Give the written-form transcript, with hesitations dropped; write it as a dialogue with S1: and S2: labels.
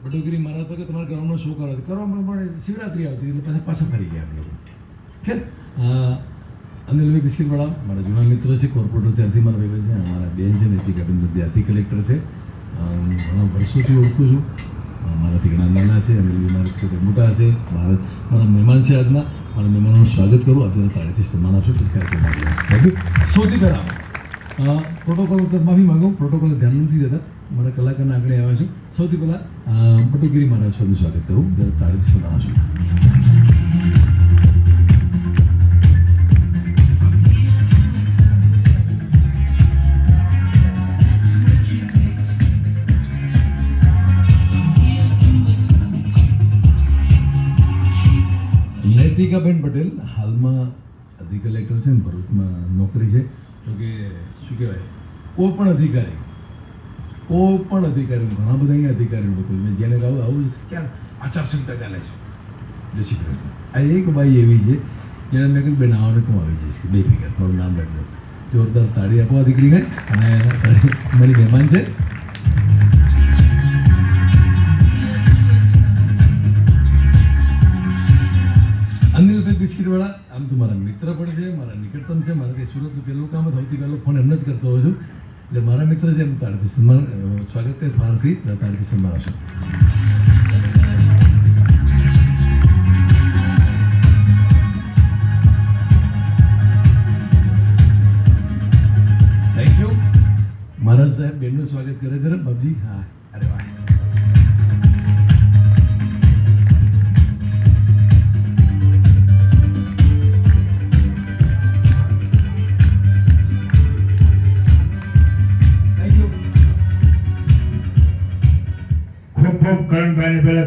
S1: વડોગીરી મહારાજ તો કે તમારા ગ્રાઉન્ડનો શો કરો કરવામાં પણ શિવરાત્રી આવતી એટલે પાછા ફરી ગયા આપણે લોકો. ખેર અનિલભાઈ બિસ્કિટવાળા મારા જૂના મિત્ર છે, કોર્પોરેટર ત્યારથી મારા ભાઈ છે, મારા બેન છે નૈતિકાબેન ત્યારથી કલેક્ટર છે, ઘણા વર્ષોથી ઓળખું છું. મારાથી ઘણા નાના છે, અનિલભાઈ મારા કરતા મોટા છે. મારા મહેમાન છે આજના, મારા મહેમાનોનું સ્વાગત કરું. અત્યારે તાળીથી સન્માન આપશો પછી કાર્યક્રમ. સૌથી પહેલાં પ્રોટોકોલ માફી માગું, પ્રોટોકોલ ધ્યાન નથી દેતા, મારા કલાકારના આગળ આવ્યા છે. સૌથી પહેલાં વડોગીરી મહારાજ સ્વામીનું સ્વાગત કરું, ત્યારે તાળીથી સન્માન આપશું. નૈતિકાબેન પટેલ હાલમાં અધિક કલેક્ટર છે ને, ભરૂચમાં નોકરી છે. જોકે શું કહેવાય, કોઈ પણ અધિકારી ઘણા બધા અહીંયા અધિકારીઓ લોકો જેને કહું આવું ક્યાં આચારસંહિતા ચાલે છે જય શ્રી કૃષ્ણ. આ એક બાઈ એવી છે જેને મેં કહ્યું બેન આવવાને હું આવી જઈશ કે બે ફિગર મારું નામ લખજો. જોરદાર તાળી આપો આ દીકરીને. અને મારી મહેમાન છે અનિલભાઈ બિસ્કિટવાળા. આમ તો મારા મિત્ર પણ છે, મારા નિકટતમ છે. મારે કંઈ સુરતનું પહેલું કામ સૌથી પહેલો ફોન એમને જ કરતો હોઉં છું. એટલે મારા મિત્ર છે, એમ તાળીથી સન્માન સ્વાગત કરે, ફારથી તાળીથી સન્માન આવશે. Thank you. મહારાજ સાહેબ બેનનું સ્વાગત કરે છે બાપજી. હા, અરે વાહ.
S2: ખૂબ ખૂબ કરણભાઈને પહેલા